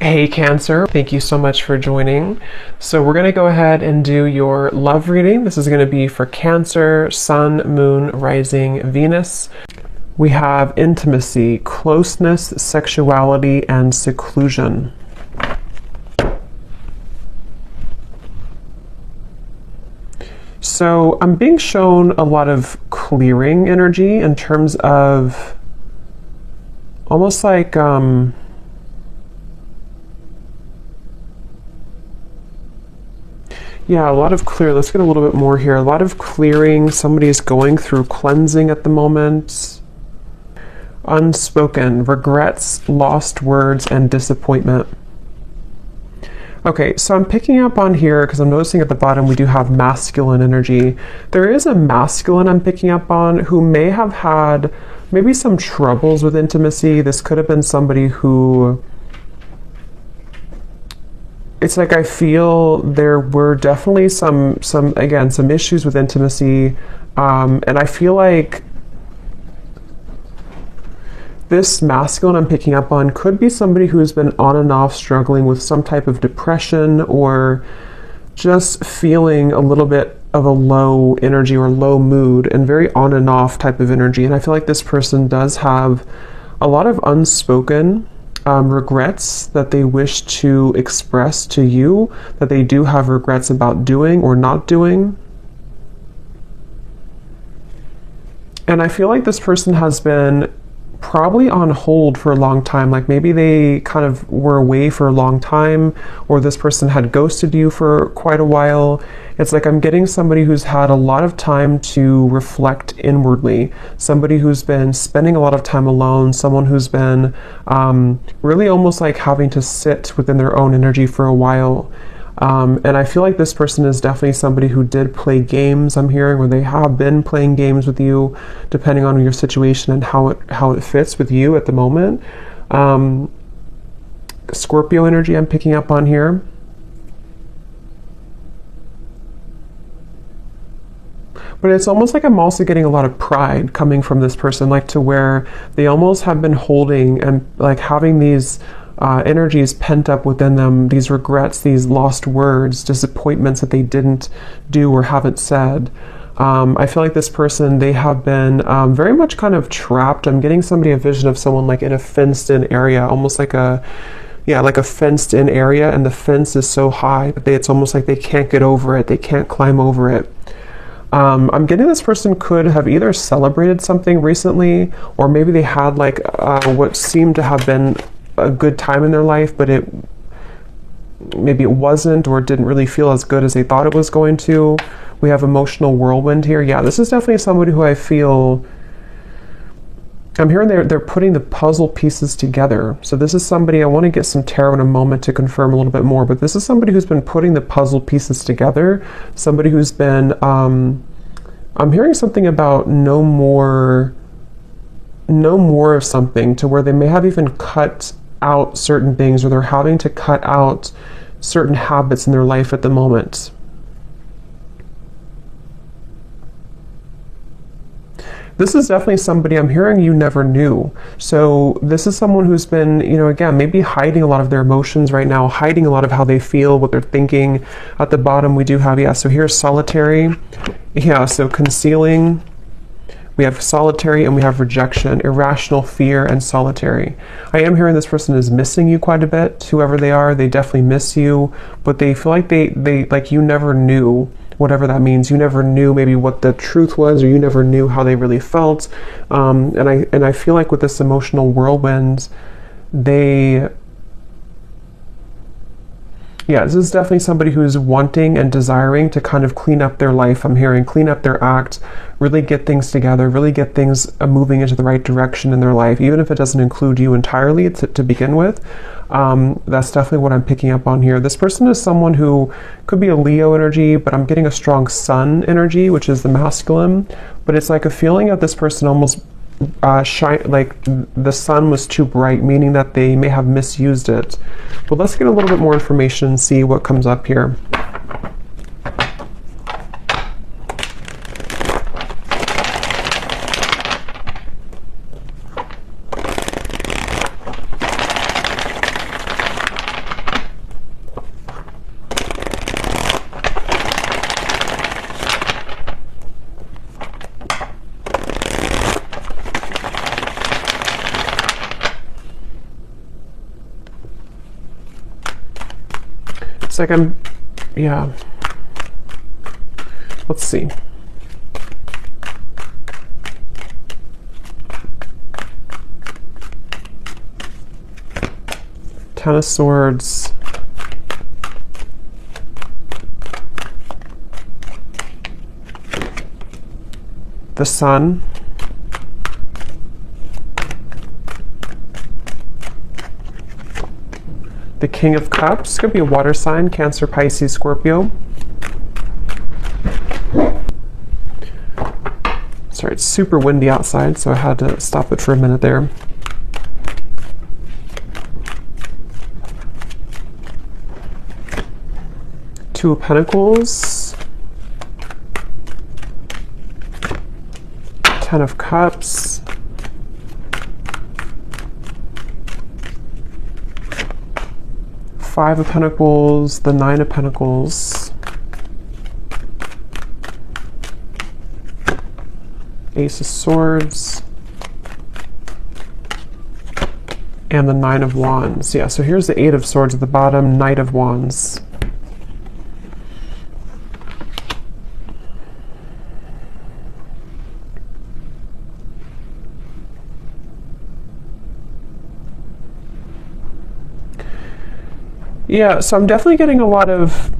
Hey Cancer, thank you so much for joining. So we're going to go ahead and do your love reading. This is going to be for Cancer, Sun, Moon, Rising, Venus. We have intimacy, closeness, sexuality, and seclusion. So I'm being shown a lot of clearing energy in terms of almost like yeah, a lot of clear. Let's get a little bit more here. A lot of clearing. Somebody is going through cleansing at the moment. Unspoken, regrets, lost words, and disappointment. Okay, so I'm picking up on here because I'm noticing at the bottom we do have masculine energy. There is a masculine I'm picking up on who may have had maybe some troubles with intimacy. This could have been somebody who... It's like I feel there were definitely some issues with intimacy, and I feel like this masculine I'm picking up on could be somebody who's been on and off struggling with some type of depression or just feeling a little bit of a low energy or low mood and very on and off type of energy. And I feel like this person does have a lot of unspoken regrets that they wish to express to you, that they do have regrets about doing or not doing. And I feel like this person has been probably on hold for a long time. Like maybe they kind of were away for a long time, or this person had ghosted you for quite a while. It's like I'm getting somebody who's had a lot of time to reflect inwardly, somebody who's been spending a lot of time alone, someone who's been really almost like having to sit within their own energy for a while. And I feel like this person is definitely somebody who did play games, I'm hearing, or they have been playing games with you, depending on your situation and how it fits with you at the moment. Scorpio energy I'm picking up on here. But it's almost like I'm also getting a lot of pride coming from this person, like to where they almost have been holding and like having these energies pent up within them, these regrets, these lost words, disappointments that they didn't do or haven't said. I feel like this person, they have been very much kind of trapped. I'm getting a vision of someone like in a fenced in area, almost like a fenced in area, and the fence is so high that it's almost like they can't get over it, they can't climb over it. I'm getting this person could have either celebrated something recently, or maybe they had like what seemed to have been a good time in their life, but maybe it wasn't, or it didn't really feel as good as they thought it was going to. We have emotional whirlwind here. Yeah, this is definitely somebody who I feel, I'm hearing they're putting the puzzle pieces together. So this is somebody, I want to get some tarot in a moment to confirm a little bit more, but this is somebody who's been putting the puzzle pieces together, somebody who's been, I'm hearing something about no more of something, to where they may have even cut out certain things, or they're having to cut out certain habits in their life at the moment. This is definitely somebody I'm hearing you never knew. So this is someone who's been, again, maybe hiding a lot of their emotions right now, hiding a lot of how they feel, what they're thinking. At the bottom we do have, so here's solitary. Yeah, so concealing. We have solitary, and we have rejection, irrational fear, and solitary. I am hearing this person is missing you quite a bit. Whoever they are, they definitely miss you, but they feel like they like you never knew, whatever that means. You never knew maybe what the truth was, or you never knew how they really felt. And I feel like with this emotional whirlwind, this is definitely somebody who's wanting and desiring to kind of clean up their life. I'm hearing clean up their act, really get things together, really get things moving into the right direction in their life, even if it doesn't include you entirely to begin with. That's definitely what I'm picking up on here. This person is someone who could be a Leo energy, but I'm getting a strong Sun energy, which is the masculine. But it's like a feeling of this person almost like the sun was too bright, meaning that they may have misused it. But let's get a little bit more information and see what comes up here. It's like yeah. Let's see. Ten of Swords. The Sun. The King of Cups. Could be a water sign, Cancer, Pisces, Scorpio. Sorry, it's super windy outside, so I had to stop it for a minute there. Two of Pentacles. Ten of Cups. Five of Pentacles, the Nine of Pentacles. Ace of Swords. And the Nine of Wands. Yeah, so here's the Eight of Swords at the bottom, Knight of Wands. Yeah, so I'm definitely getting a lot of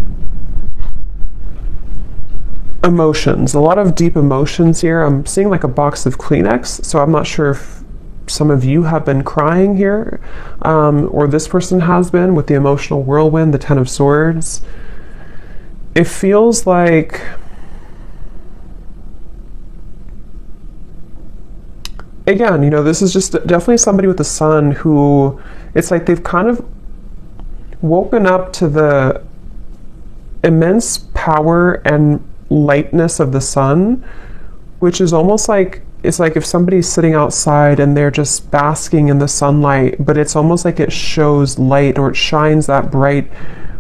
emotions, a lot of deep emotions here. I'm seeing like a box of Kleenex, so I'm not sure if some of you have been crying here, or this person has been with the emotional whirlwind, the Ten of Swords. It feels like again, you know, this is just definitely somebody with the Sun who, it's like they've kind of woken up to the immense power and lightness of the sun, which is almost like, it's like if somebody's sitting outside and they're just basking in the sunlight, but it's almost like it shows light, or it shines that bright,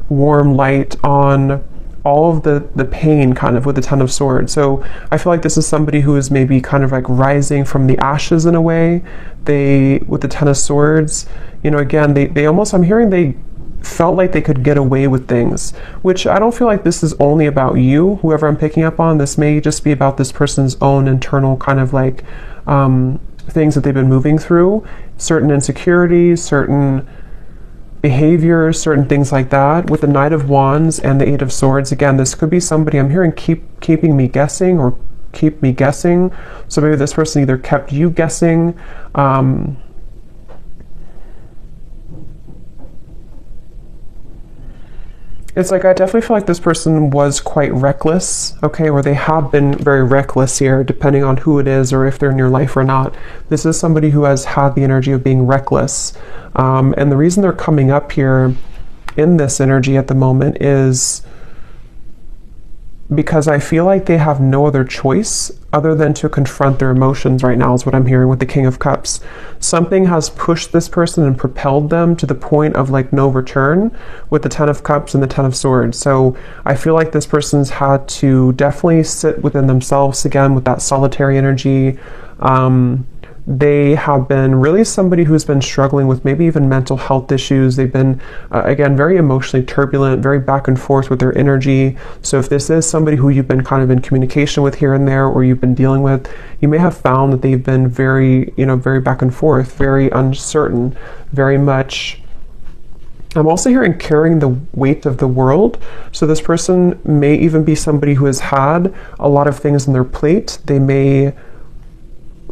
warm light on all of the pain kind of with the Ten of Swords. So I feel like this is somebody who is maybe kind of like rising from the ashes in a way. They, with the Ten of Swords, you know, again, they almost, I'm hearing they felt like they could get away with things, which I don't feel like this is only about you, whoever I'm picking up on. This may just be about this person's own internal kind of like things that they've been moving through, certain insecurities, certain behaviors, certain things like that. With the Knight of Wands and the Eight of Swords, again, this could be somebody, I'm hearing keeping me guessing, or keep me guessing. So maybe this person either kept you guessing, it's like I definitely feel like this person was quite reckless, okay, or they have been very reckless here, depending on who it is or if they're in your life or not. This is somebody who has had the energy of being reckless. And the reason they're coming up here in this energy at the moment is because I feel like they have no other choice other than to confront their emotions right now, is what I'm hearing with the King of Cups. Something has pushed this person and propelled them to the point of like no return with the Ten of Cups and the Ten of Swords. So I feel like this person's had to definitely sit within themselves again with that solitary energy. They have been really somebody who's been struggling with maybe even mental health issues. They've been, again, very emotionally turbulent, very back and forth with their energy. So if this is somebody who you've been kind of in communication with here and there, or you've been dealing with, you may have found that they've been very, you know, very back and forth, very uncertain, very much. I'm also hearing carrying the weight of the world. So this person may even be somebody who has had a lot of things on their plate. They may,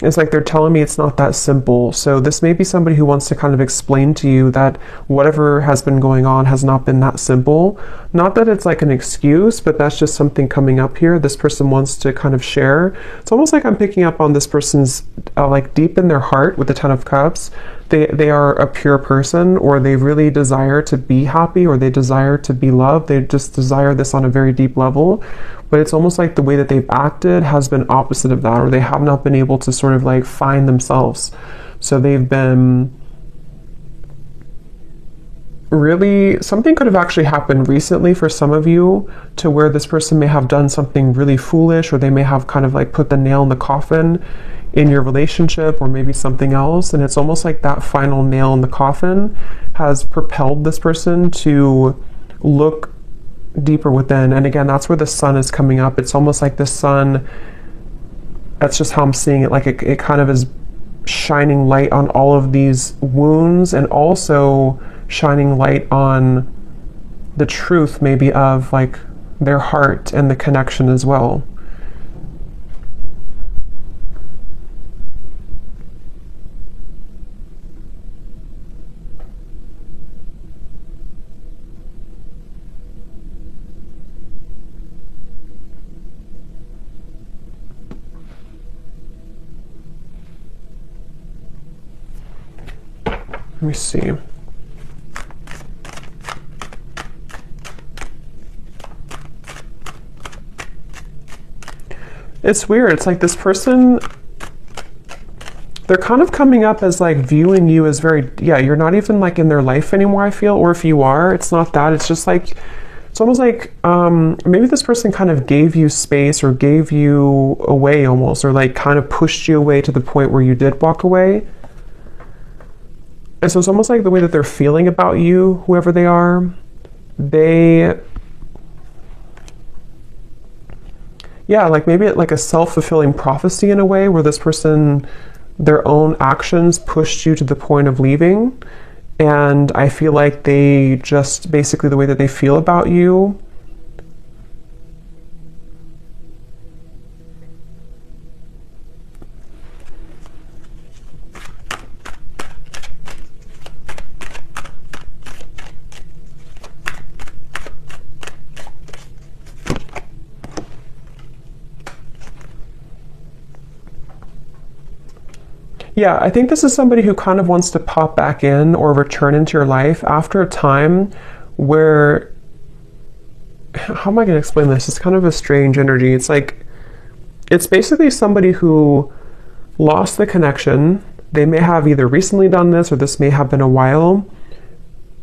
it's like they're telling me it's not that simple. So this may be somebody who wants to kind of explain to you that whatever has been going on has not been that simple. Not that it's like an excuse, but that's just something coming up here. This person wants to kind of share. It's almost like I'm picking up on this person's like deep in their heart with the Ten of Cups. They are a pure person, or they really desire to be happy, or they desire to be loved. They just desire this on a very deep level. But it's almost like the way that they've acted has been opposite of that, or they have not been able to sort of like find themselves. So they've been really, something could have actually happened recently for some of you, to where this person may have done something really foolish, or they may have kind of like put the nail in the coffin in your relationship, or maybe something else. And it's almost like that final nail in the coffin has propelled this person to look deeper within. And again, that's where the sun is coming up. It's almost like the sun, that's just how I'm seeing it, like it kind of is shining light on all of these wounds, and also shining light on the truth maybe of like their heart and the connection as well. Let me see. It's weird. It's like this person, they're kind of coming up as like viewing you as very, yeah, you're not even like in their life anymore, I feel. Or if you are, it's not that. It's just like, it's almost like maybe this person kind of gave you space or gave you away almost, or like kind of pushed you away to the point where you did walk away. And so it's almost like the way that they're feeling about you, whoever they are, yeah, like maybe like a self-fulfilling prophecy in a way, where this person, their own actions pushed you to the point of leaving. And I feel like they just, basically the way that they feel about you, yeah, I think this is somebody who kind of wants to pop back in or return into your life after a time where, how am I going to explain this? It's kind of a strange energy. It's like, it's basically somebody who lost the connection. They may have either recently done this, or this may have been a while.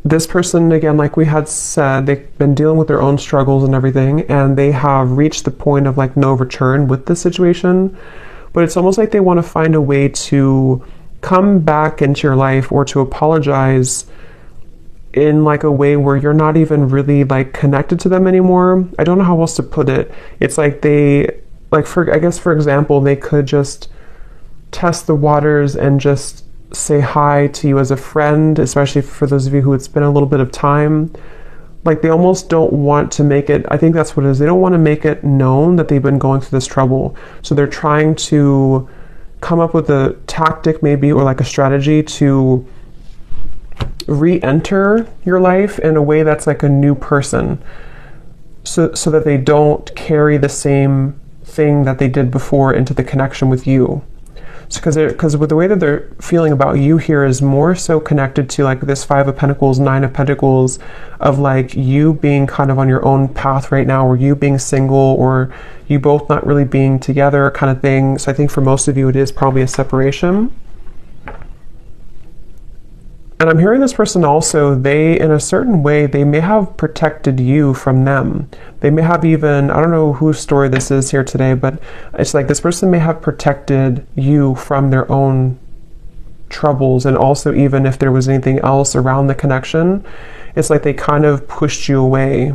This person, again, like we had said, they've been dealing with their own struggles and everything, and they have reached the point of like no return with this situation. But it's almost like they want to find a way to come back into your life, or to apologize in like a way where you're not even really like connected to them anymore. I don't know how else to put it. It's like they, like I guess for example, they could just test the waters and just say hi to you as a friend, especially for those of you who it's been a little bit of time. Like they almost don't want to make it, I think that's what it is, they don't want to make it known that they've been going through this trouble. So they're trying to come up with a tactic maybe, or like a strategy to re-enter your life in a way that's like a new person, so that they don't carry the same thing that they did before into the connection with you. Because with the way that they're feeling about you here is more so connected to like this 5 of Pentacles, 9 of Pentacles, of like you being kind of on your own path right now, or you being single, or you both not really being together kind of thing. So I think for most of you it is probably a separation. And I'm hearing this person also, they, in a certain way, they may have protected you from them. They may have even, I don't know whose story this is here today, but it's like this person may have protected you from their own troubles. And also, even if there was anything else around the connection, it's like they kind of pushed you away.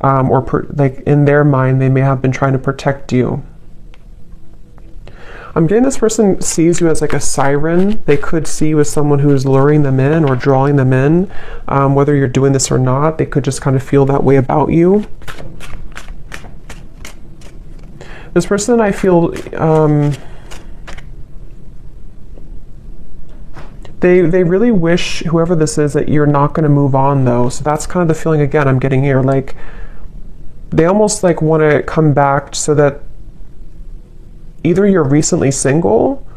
Like in their mind, they may have been trying to protect you. I'm getting this person sees you as like a siren. They could see you as someone who is luring them in or drawing them in. Whether you're doing this or not, they could just kind of feel that way about you. This person, I feel, they really wish, whoever this is, that you're not going to move on though. So that's kind of the feeling again I'm getting here. Like they almost like want to come back so that either you're recently single,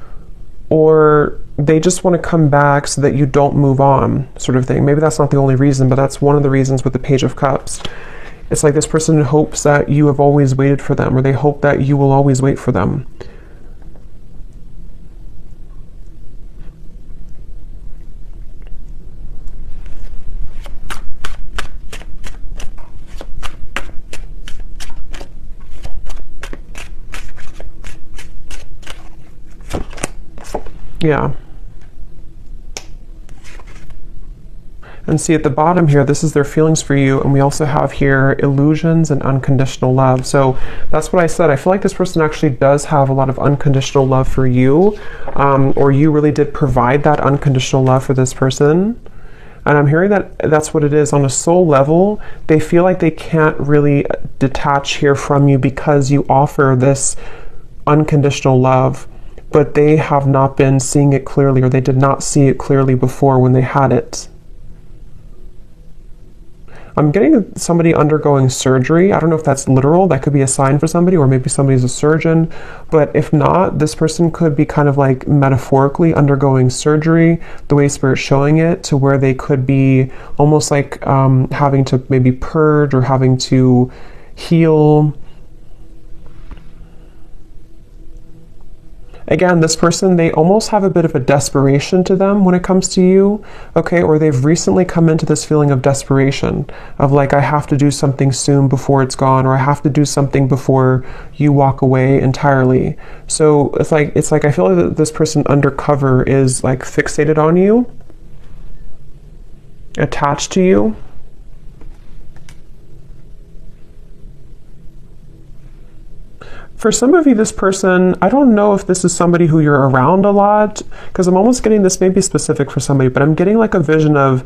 or they just want to come back so that you don't move on, sort of thing. Maybe that's not the only reason, but that's one of the reasons with the Page of Cups. It's like this person hopes that you have always waited for them, or they hope that you will always wait for them. Yeah. And see at the bottom here, this is their feelings for you. And we also have here illusions and unconditional love. So that's what I said. I feel like this person actually does have a lot of unconditional love for you, or you really did provide that unconditional love for this person. And I'm hearing that that's what it is. On a soul level, they feel like they can't really detach here from you because you offer this unconditional love, but they have not been seeing it clearly, or they did not see it clearly before when they had it. I'm getting somebody undergoing surgery. I don't know if that's literal. That could be a sign for somebody, or maybe somebody's a surgeon. But if not, this person could be kind of like metaphorically undergoing surgery, the way Spirit's showing it, to where they could be almost like having to maybe purge or having to heal. Again, this person, they almost have a bit of a desperation to them when it comes to you, okay? Or they've recently come into this feeling of desperation, of like, I have to do something soon before it's gone, or I have to do something before you walk away entirely. So it's like I feel like that this person undercover is like fixated on you, attached to you. For some of you, this person, I don't know if this is somebody who you're around a lot, because I'm almost getting this, may be specific for somebody, but I'm getting like a vision of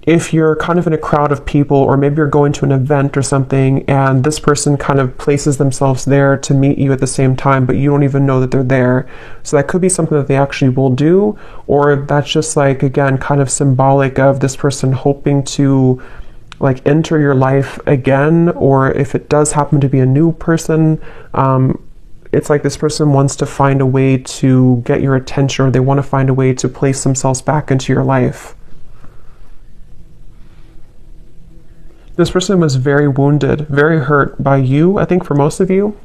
if you're kind of in a crowd of people, or maybe you're going to an event or something, and this person kind of places themselves there to meet you at the same time, but you don't even know that they're there. So that could be something that they actually will do, or that's just like, again, kind of symbolic of this person hoping to like enter your life again, or if it does happen to be a new person, it's like this person wants to find a way to get your attention, or they want to find a way to place themselves back into your life. This person was very wounded, very hurt by you, I think for most of you.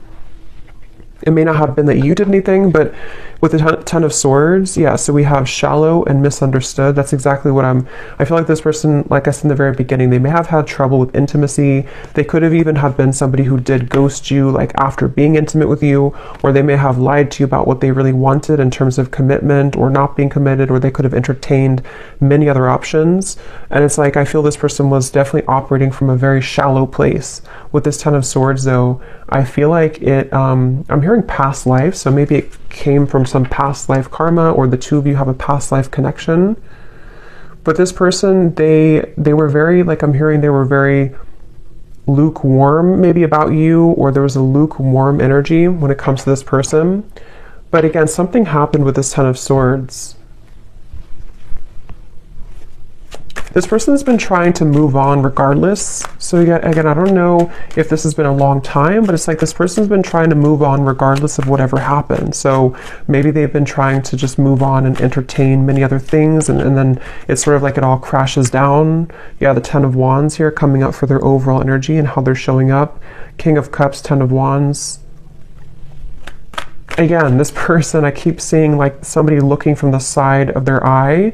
It may not have been that you did anything, but with the Ten of Swords, yeah, so we have shallow and misunderstood. That's exactly what I feel like this person, like I said in the very beginning, they may have had trouble with intimacy. They could have even have been somebody who did ghost you, like after being intimate with you, or they may have lied to you about what they really wanted in terms of commitment or not being committed, or they could have entertained many other options. And it's like, I feel this person was definitely operating from a very shallow place. With this Ten of Swords, though, I feel like it, I'm hearing past life, so maybe it came from some past life karma, or the two of you have a past life connection. But this person, they were very, like I'm hearing, they were very lukewarm maybe about you, or there was a lukewarm energy when it comes to this person. But again, something happened with this Ten of Swords. This person has been trying to move on regardless. So again, I don't know if this has been a long time, but it's like this person's been trying to move on regardless of whatever happened. So maybe they've been trying to just move on and entertain many other things, and then it's sort of like it all crashes down. Yeah, the Ten of Wands here coming up for their overall energy and how they're showing up. King of Cups, Ten of Wands. Again, this person, I keep seeing like somebody looking from the side of their eye,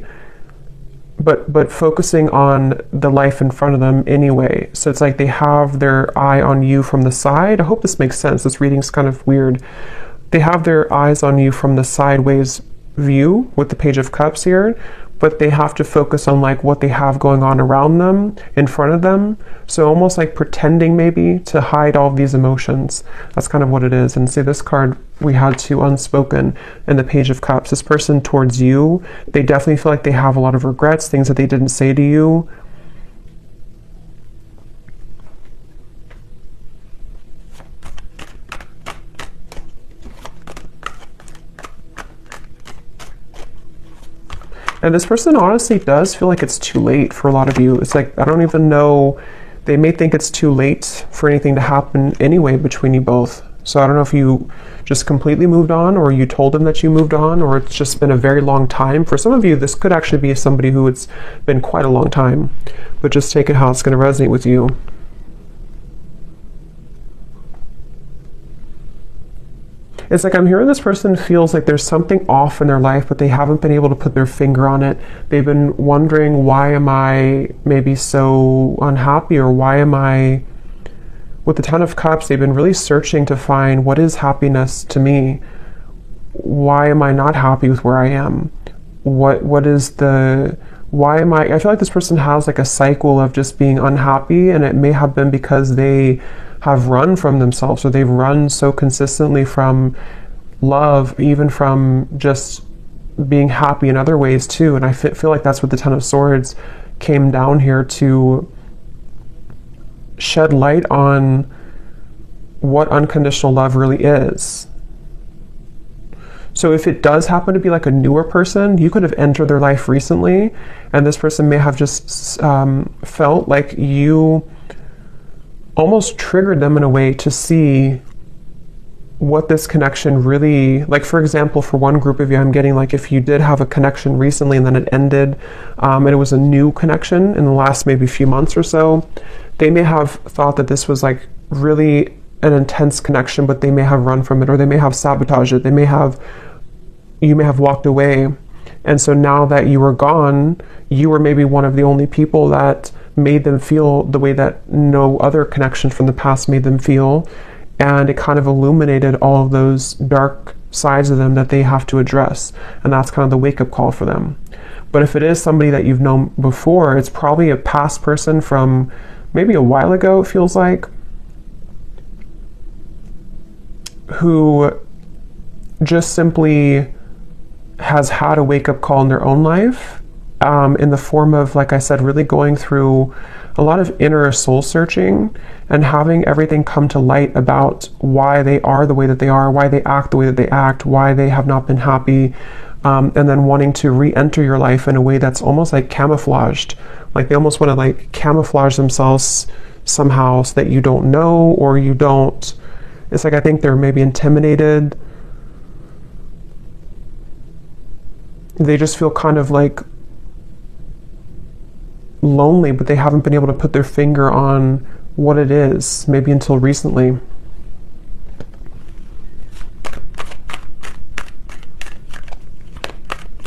but focusing on the life in front of them anyway. So it's like they have their eye on you from the side. I hope this makes sense. This reading's kind of weird. They have their eyes on you from the sideways view with the Page of Cups here, but they have to focus on like what they have going on around them, in front of them. So almost like pretending maybe to hide all of these emotions. That's kind of what it is. And say this card we had to unspoken in the Page of Cups. This person towards you, they definitely feel like they have a lot of regrets, things that they didn't say to you. And this person honestly does feel like it's too late for a lot of you. It's like, I don't even know, they may think it's too late for anything to happen anyway between you both. So I don't know if you just completely moved on, or you told them that you moved on, or it's just been a very long time. For some of you, this could actually be somebody who it's been quite a long time, but just take it how it's going to resonate with you. It's like I'm hearing this person feels like there's something off in their life, but they haven't been able to put their finger on it. They've been wondering, why am I maybe so unhappy, or why am I... With the Ten of Cups, they've been really searching to find what is happiness to me. Why am I not happy with where I am? What is the why am I feel like this person has like a cycle of just being unhappy, and it may have been because they have run from themselves, or they've run so consistently from love, even from just being happy in other ways too. And I feel like that's what the Ten of Swords came down here to shed light on, what unconditional love really is. So if it does happen to be like a newer person, you could have entered their life recently, and this person may have just felt like you almost triggered them in a way to see what this connection really, like for example, for one group of you, I'm getting like if you did have a connection recently and then it ended, and it was a new connection in the last maybe few months or so, they may have thought that this was like really an intense connection, but they may have run from it, or they may have sabotaged it. You may have walked away. And so now that you were gone, you were maybe one of the only people that made them feel the way that no other connection from the past made them feel. And it kind of illuminated all of those dark sides of them that they have to address. And that's kind of the wake-up call for them. But if it is somebody that you've known before, it's probably a past person from maybe a while ago, it feels like, who just simply has had a wake-up call in their own life, in the form of, like I said, really going through a lot of inner soul searching and having everything come to light about why they are the way that they are, why they act the way that they act, why they have not been happy, and then wanting to re-enter your life in a way that's almost like camouflaged. Like they almost want to like camouflage themselves somehow so that you don't know, or you don't. It's like I think they're maybe intimidated. They just feel kind of like lonely, but they haven't been able to put their finger on what it is, maybe until recently.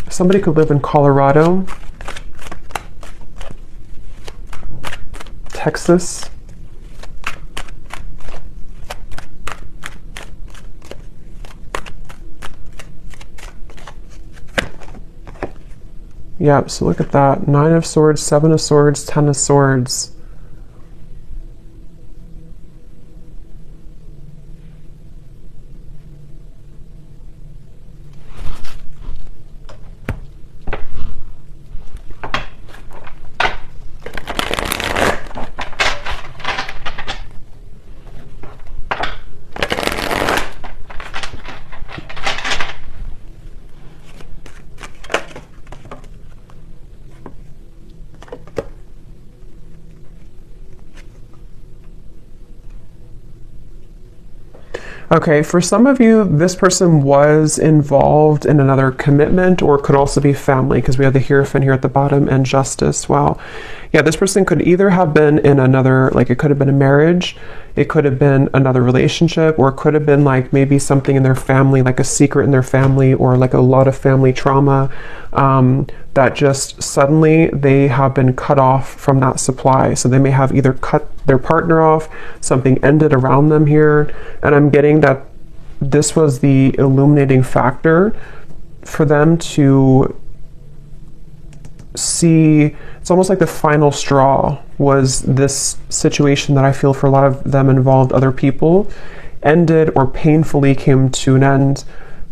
Somebody could live in Colorado, Texas, yeah, so look at that. 9 of Swords, 7 of Swords, 10 of Swords. Okay, for some of you, this person was involved in another commitment, or it could also be family, because we have the Hierophant here at the bottom and Justice. Well, yeah, this person could either have been in another, like it could have been a marriage, it could have been another relationship, or it could have been like maybe something in their family, like a secret in their family, or like a lot of family trauma, that just suddenly they have been cut off from that supply. So they may have either cut their partner off, something ended around them here, and I'm getting that this was the illuminating factor for them to see. It's almost like the final straw was this situation that I feel for a lot of them involved other people, ended or painfully came to an end,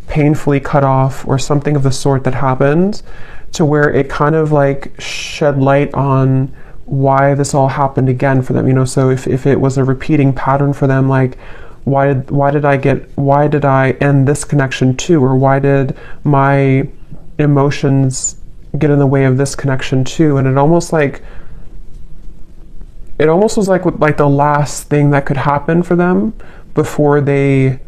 painfully cut off, or something of the sort that happened, to where it kind of like shed light on why this all happened again for them. You know, so if it was a repeating pattern for them, like why did I end this connection too, or why did my emotions get in the way of this connection too? And it almost was like the last thing that could happen for them before they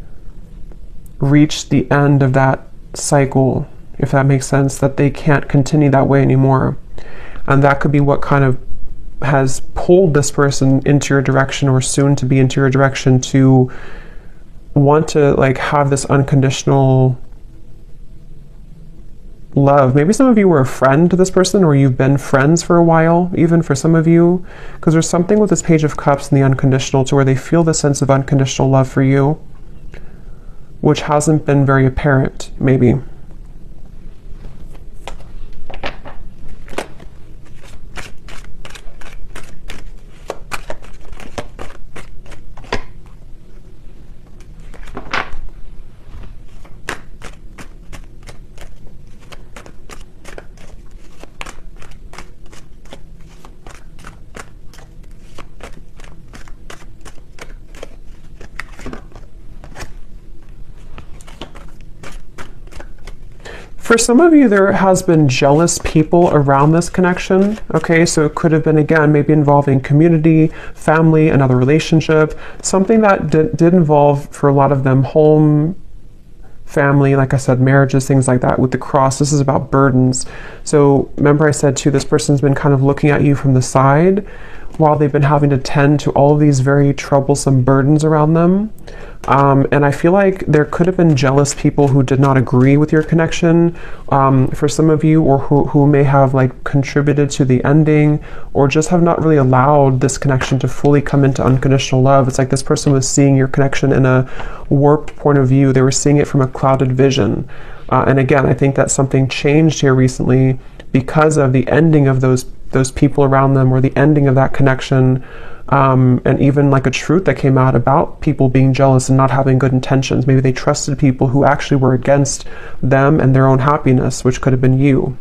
reach the end of that cycle, if that makes sense, that they can't continue that way anymore. And that could be what kind of has pulled this person into your direction, or soon to be into your direction, to want to like have this unconditional love. Maybe some of you were a friend to this person, or you've been friends for a while, even for some of you, because there's something with this Page of Cups and the unconditional, to where they feel the sense of unconditional love for you, which hasn't been very apparent, maybe. For some of you, there has been jealous people around this connection. Okay, so it could have been, again, maybe involving community, family, another relationship, something that did involve, for a lot of them, home, family, like I said, marriages, things like that. With the cross, this is about burdens. So remember I said too, this person's been kind of looking at you from the side while they've been having to tend to all of these very troublesome burdens around them. And I feel like there could have been jealous people who did not agree with your connection, for some of you, or who may have like contributed to the ending, or just have not really allowed this connection to fully come into unconditional love. It's like this person was seeing your connection in a warped point of view. They were seeing it from a clouded vision. And again, I think that something changed here recently because of the ending of those people around them, or the ending of that connection. And even like a truth that came out about people being jealous and not having good intentions. Maybe they trusted people who actually were against them and their own happiness, which could have been you.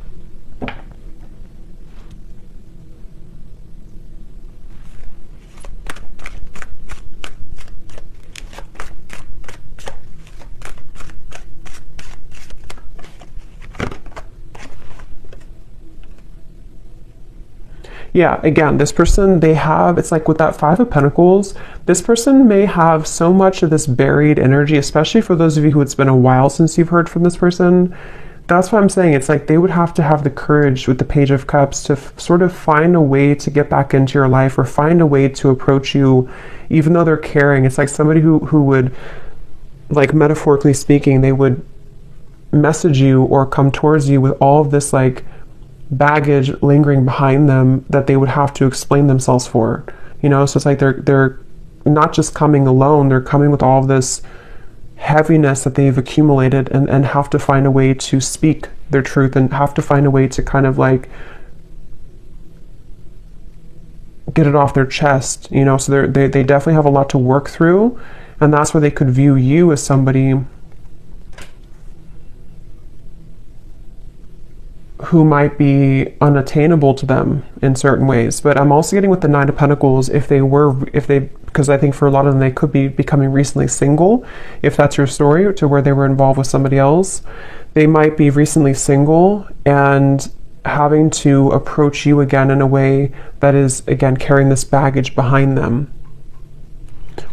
Yeah, again, this person, it's like with that Five of Pentacles, this person may have so much of this buried energy, especially for those of you who it's been a while since you've heard from this person. That's what I'm saying. It's like they would have to have the courage with the Page of Cups to sort of find a way to get back into your life, or find a way to approach you, even though they're caring. It's like somebody who would, like metaphorically speaking, they would message you or come towards you with all of this like baggage lingering behind them that they would have to explain themselves for, so it's like they're not just coming alone, they're coming with all of this heaviness that they've accumulated, and have to find a way to speak their truth, and have to find a way to kind of like get it off their chest, so they definitely have a lot to work through. And that's where they could view you as somebody who might be unattainable to them in certain ways. But I'm also getting with the Nine of Pentacles, because I think for a lot of them, they could be becoming recently single, if that's your story, to where they were involved with somebody else. They might be recently single and having to approach you again in a way that is, again, carrying this baggage behind them.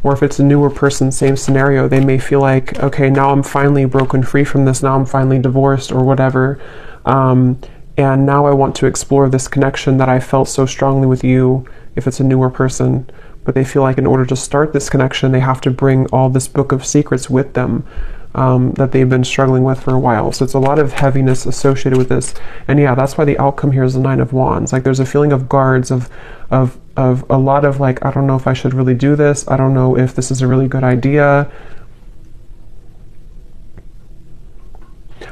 Or if it's a newer person, same scenario, they may feel like, okay, now I'm finally broken free from this, now I'm finally divorced or whatever. And now I want to explore this connection that I felt so strongly with you, if it's a newer person. But they feel like in order to start this connection, they have to bring all this book of secrets with them, that they've been struggling with for a while. So it's a lot of heaviness associated with this. And yeah, that's why the outcome here is the Nine of Wands. Like there's a feeling of guards, of a lot of like, I don't know if I should really do this. I don't know if this is a really good idea.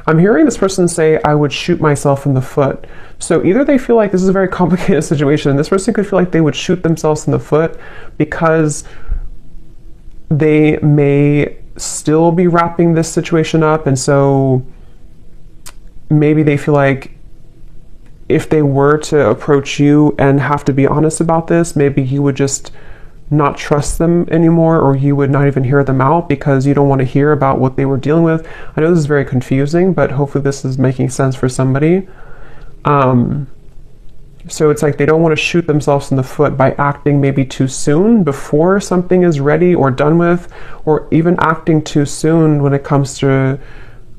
I'm hearing this person say, I would shoot myself in the foot. So either they feel like this is a very complicated situation. This person could feel like they would shoot themselves in the foot because they may still be wrapping this situation up. And so maybe they feel like if they were to approach you and have to be honest about this, maybe you would just not trust them anymore, or you would not even hear them out because you don't want to hear about what they were dealing with. I know this is very confusing, but hopefully this is making sense for somebody. So it's like they don't want to shoot themselves in the foot by acting maybe too soon before something is ready or done with, or even acting too soon when it comes to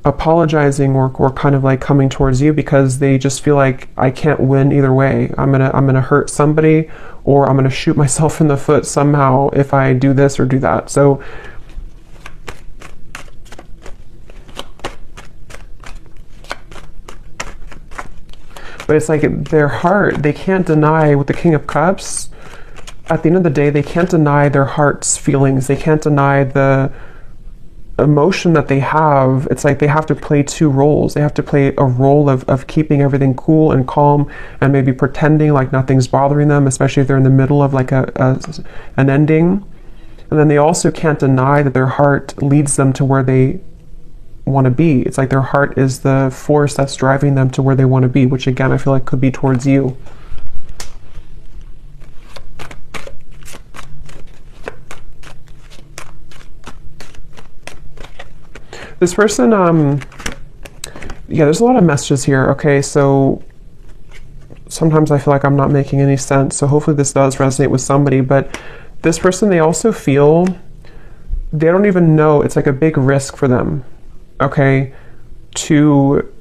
apologizing or kind of like coming towards you, because they just feel like I can't win either way. I'm gonna hurt somebody, or I'm gonna shoot myself in the foot somehow if I do this or do that. So but it's like their heart, they can't deny, with the King of Cups, at the end of the day, they can't deny their heart's feelings. They can't deny the emotion that they have. It's like they have to play two roles. They have to play a role of keeping everything cool and calm, and maybe pretending like nothing's bothering them, especially if they're in the middle of like an ending. And then they also can't deny that their heart leads them to where they want to be. It's like their heart is the force that's driving them to where they want to be, which again, I feel like could be towards you. This person, yeah, there's a lot of messages here. Okay, so sometimes I feel like I'm not making any sense, so hopefully this does resonate with somebody. But this person, they also feel, they don't even know, it's like a big risk for them, okay, to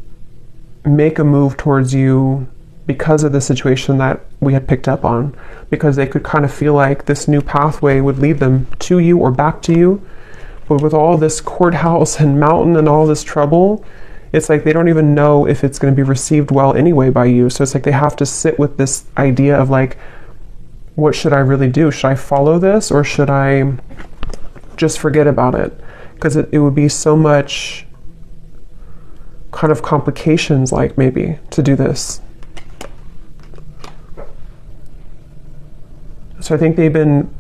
make a move towards you because of the situation that we had picked up on, because they could kind of feel like this new pathway would lead them to you or back to you. But with all this courthouse and mountain and all this trouble, it's like they don't even know if it's going to be received well anyway by you. So it's like they have to sit with this idea of like, what should I really do? Should I follow this, or should I just forget about it? Because it would be so much kind of complications, like, maybe to do this. So I think they've been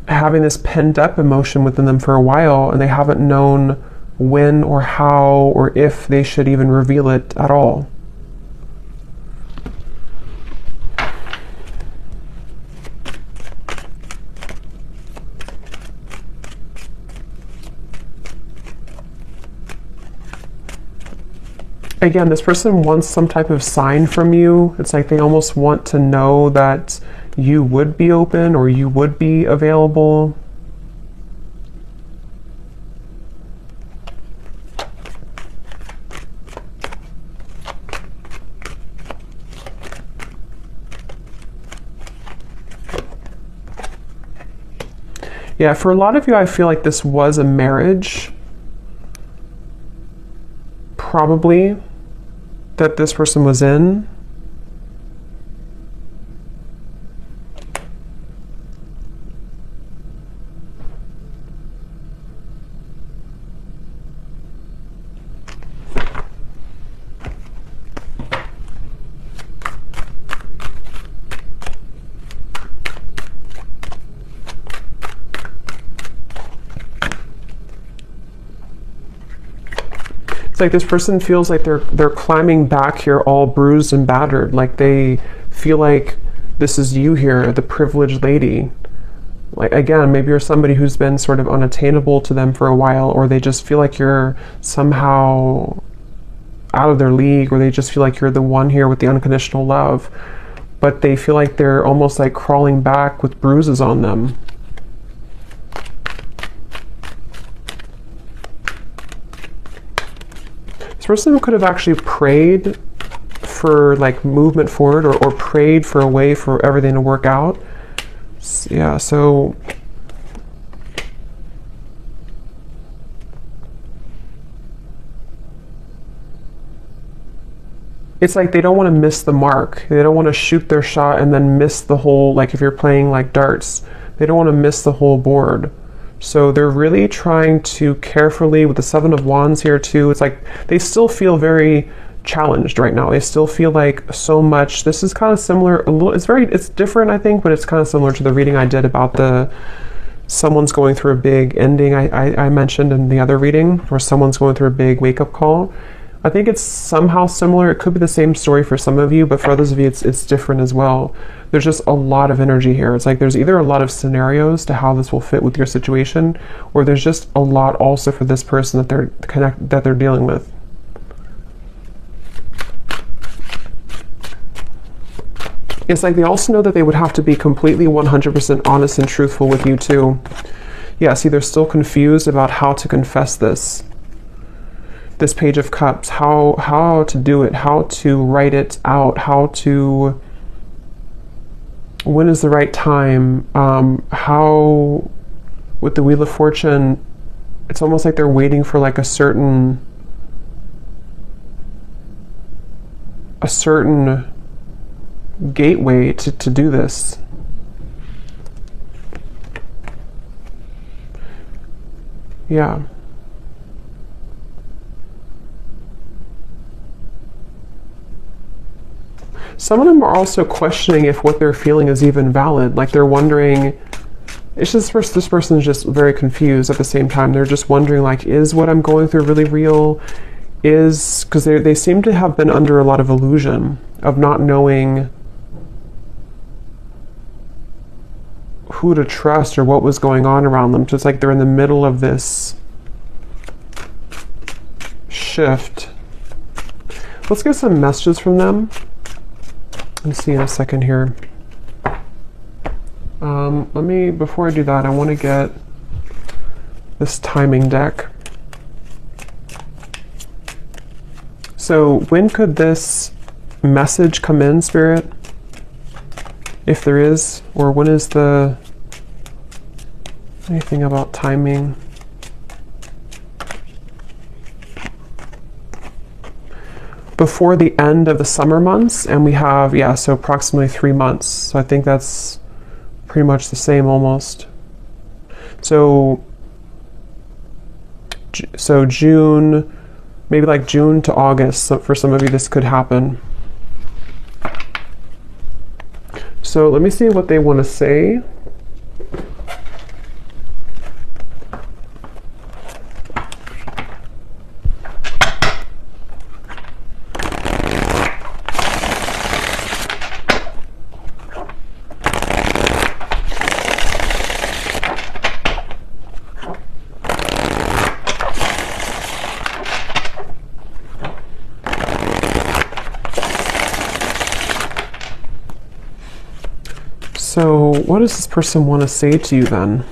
having this pent up emotion within them for a while, and they haven't known when or how or if they should even reveal it at all. Again, this person wants some type of sign from you. It's like they almost want to know that you would be open or you would be available. Yeah, for a lot of you, I feel like this was a marriage, probably, that this person was in. Like this person feels like they're climbing back here all bruised and battered, like they feel like this is you here, the privileged lady. Like, again, maybe you're somebody who's been sort of unattainable to them for a while, or they just feel like you're somehow out of their league, or they just feel like you're the one here with the unconditional love, but they feel like they're almost like crawling back with bruises on them. This person could have actually prayed for like movement forward, or prayed for a way for everything to work out. Yeah, so it's like they don't want to miss the mark. They don't want to shoot their shot and then miss the whole, like if you're playing like darts, they don't want to miss the whole board. So they're really trying to carefully, with the Seven of Wands here too, it's like they still feel very challenged right now. They still feel like so much. This is kind of similar, a little, it's different, I think, but it's kind of similar to the reading I did about someone's going through a big ending I mentioned in the other reading, where someone's going through a big wake-up call. I think it's somehow similar. It could be the same story for some of you, but for others of you, it's different as well. There's just a lot of energy here. It's like there's either a lot of scenarios to how this will fit with your situation, or there's just a lot also for this person that they're dealing with. It's like they also know that they would have to be completely 100% honest and truthful with you too. Yeah, see, they're still confused about how to confess this Page of Cups, how to do it, how to write it out, when is the right time, how, with the Wheel of Fortune, it's almost like they're waiting for like a certain gateway to do this. Yeah. Some of them are also questioning if what they're feeling is even valid. Like they're wondering, it's just this person's just very confused at the same time. They're just wondering, like, is what I'm going through really real? Because they seem to have been under a lot of illusion of not knowing who to trust or what was going on around them. So it's like they're in the middle of this shift Let's get some messages from them. Let's see in a second here. Before I do that, I want to get this timing deck. So when could this message come in, Spirit? If there is, or when is the, anything about timing? Before the end of the summer months, and we have, yeah, so approximately 3 months. So I think that's pretty much the same almost. So June, maybe like June to August, so for some of you this could happen. So let me see what they want to say. So what does this person want to say to you then?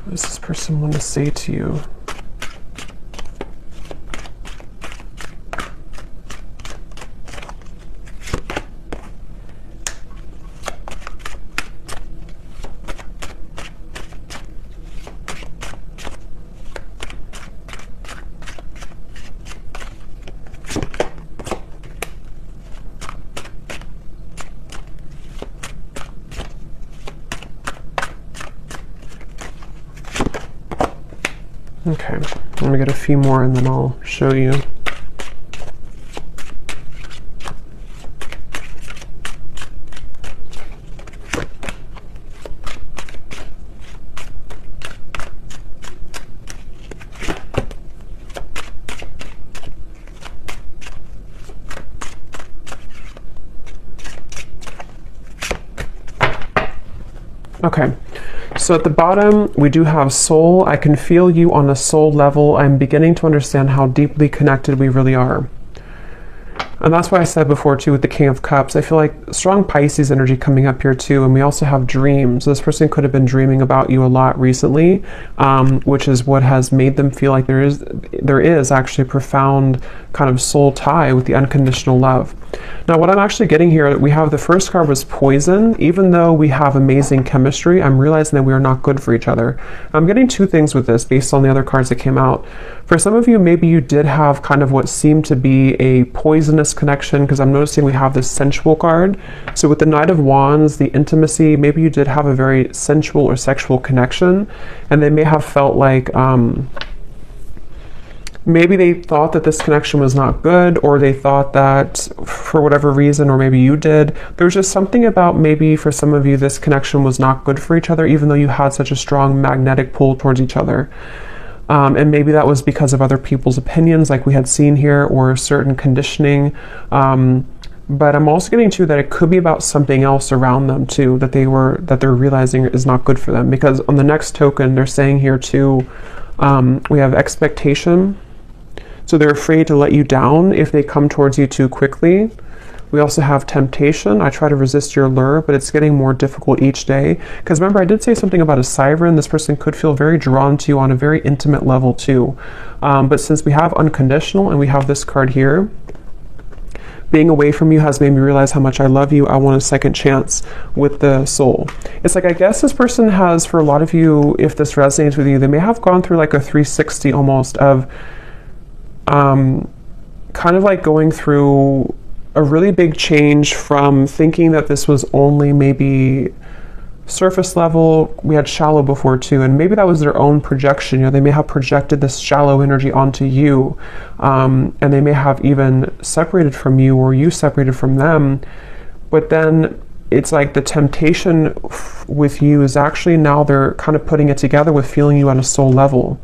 What does this person want to say to you? Okay, let me get a few more and then I'll show you. Okay. So at the bottom, we do have soul. I can feel you on a soul level. I'm beginning to understand how deeply connected we really are. And that's why I said before too with the King of Cups, I feel like strong Pisces energy coming up here too. And we also have dreams. This person could have been dreaming about you a lot recently, which is what has made them feel like there is actually a profound kind of soul tie with the unconditional love. Now what I'm actually getting here, we have the first card was poison. Even though we have amazing chemistry, I'm realizing that we are not good for each other. I'm getting two things with this based on the other cards that came out. For some of you, maybe you did have kind of what seemed to be a poisonous connection, because I'm noticing we have this sensual card. So with the Knight of Wands, the intimacy, maybe you did have a very sensual or sexual connection, and they may have felt like maybe they thought that this connection was not good, or they thought that for whatever reason, or maybe you did, there was just something about maybe for some of you this connection was not good for each other, even though you had such a strong magnetic pull towards each other. And maybe that was because of other people's opinions like we had seen here, or certain conditioning. But I'm also getting to that it could be about something else around them too, that they're realizing is not good for them. Because on the next token, they're saying here too, we have expectation. So they're afraid to let you down if they come towards you too quickly. We also have temptation. I try to resist your lure, but it's getting more difficult each day. Because remember, I did say something about a siren. This person could feel very drawn to you on a very intimate level too. But since we have unconditional and we have this card here, being away from you has made me realize how much I love you. I want a second chance with the soul. It's like, I guess this person has, for a lot of you, if this resonates with you, they may have gone through like a 360 almost of kind of like going through a really big change from thinking that this was only maybe surface level. We had shallow before too, and maybe that was their own projection. You know, they may have projected this shallow energy onto you, and they may have even separated from you, or you separated from them. But then it's like the temptation with you is actually now they're kind of putting it together with feeling you on a soul level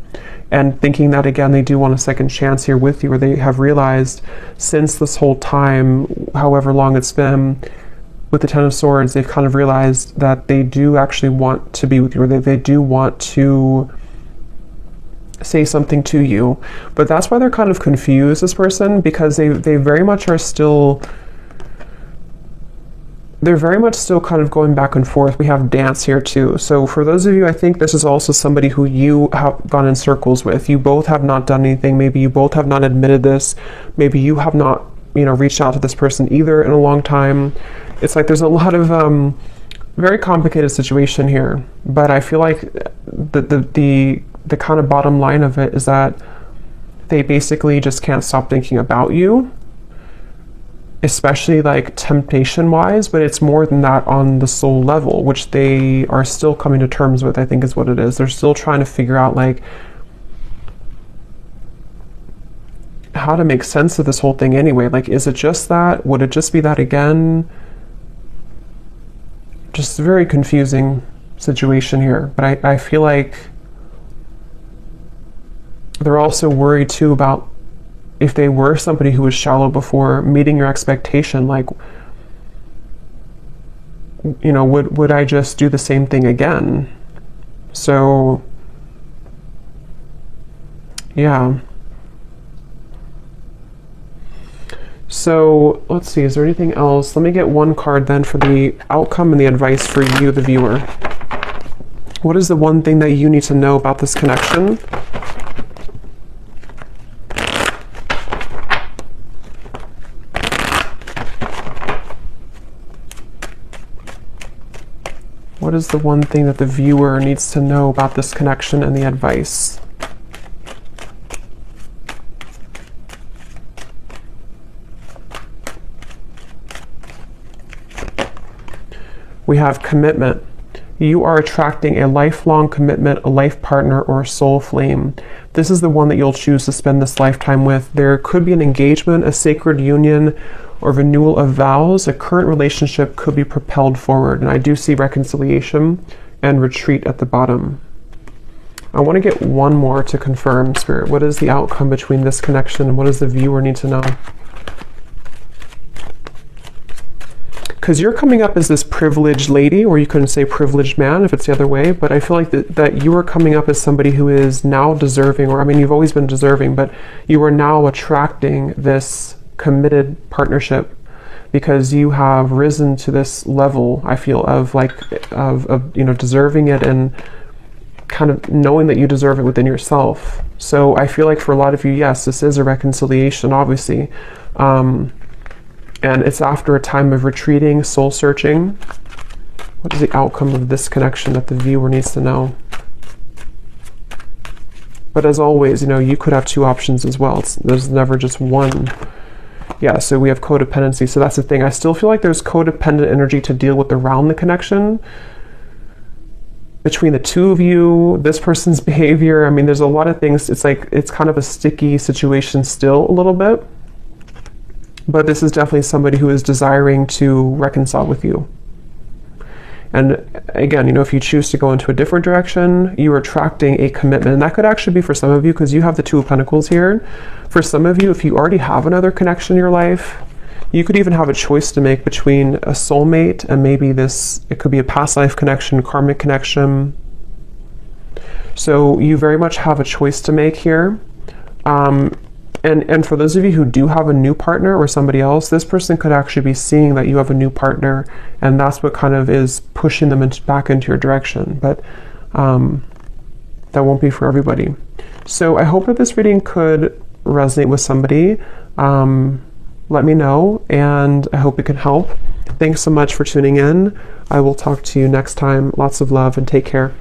and thinking that, again, they do want a second chance here with you, or they have realized since this whole time, however long it's been, with the Ten of Swords, they've kind of realized that they do actually want to be with you, or they do want to say something to you. But that's why they're kind of confused, this person, because they very much are still, they're very much still kind of going back and forth. We have dance here too. So for those of you, I think this is also somebody who you have gone in circles with. You both have not done anything. Maybe you both have not admitted this. Maybe you have not, reached out to this person either in a long time. It's like there's a lot of very complicated situation here. But I feel like the kind of bottom line of it is that they basically just can't stop thinking about you, especially like temptation wise, but it's more than that on the soul level, which they are still coming to terms with, I think is what it is. They're still trying to figure out like how to make sense of this whole thing anyway. Like, is it just that? Would it just be that again? Just a very confusing situation here. But I feel like they're also worried too about if they were somebody who was shallow before, meeting your expectation, like, would I just do the same thing again? So, yeah. So, let's see, is there anything else? Let me get one card then for the outcome and the advice for you, the viewer. What is the one thing that you need to know about this connection? What is the one thing that the viewer needs to know about this connection and the advice? We have commitment. You are attracting a lifelong commitment, a life partner, or a soul flame. This is the one that you'll choose to spend this lifetime with. There could be an engagement, a sacred union, or renewal of vows. A current relationship could be propelled forward. And I do see reconciliation and retreat at the bottom. I want to get one more to confirm, Spirit. What is the outcome between this connection and what does the viewer need to know? Because you're coming up as this privileged lady, or you couldn't say privileged man if it's the other way, but I feel like that you are coming up as somebody who is now deserving, or I mean, you've always been deserving, but you are now attracting this committed partnership because you have risen to this level, I feel, of deserving it and kind of knowing that you deserve it within yourself. So I feel like for a lot of you, yes, this is a reconciliation, obviously. And it's after a time of retreating, soul searching. What is the outcome of this connection that the viewer needs to know? But as always, you could have two options as well. There's never just one. Yeah, so we have codependency. So that's the thing. I still feel like there's codependent energy to deal with around the connection between the two of you, this person's behavior. I mean, there's a lot of things. It's like, it's kind of a sticky situation still a little bit. But this is definitely somebody who is desiring to reconcile with you. And again, if you choose to go into a different direction, you are attracting a commitment. And that could actually be for some of you, because you have the Two of Pentacles here. For some of you, if you already have another connection in your life, you could even have a choice to make between a soulmate and maybe it could be a past life connection, karmic connection. So you very much have a choice to make here. And for those of you who do have a new partner or somebody else, this person could actually be seeing that you have a new partner, and that's what kind of is pushing them back into your direction. But that won't be for everybody. So I hope that this reading could resonate with somebody. Let me know, and I hope it can help. Thanks so much for tuning in. I will talk to you next time. Lots of love and take care.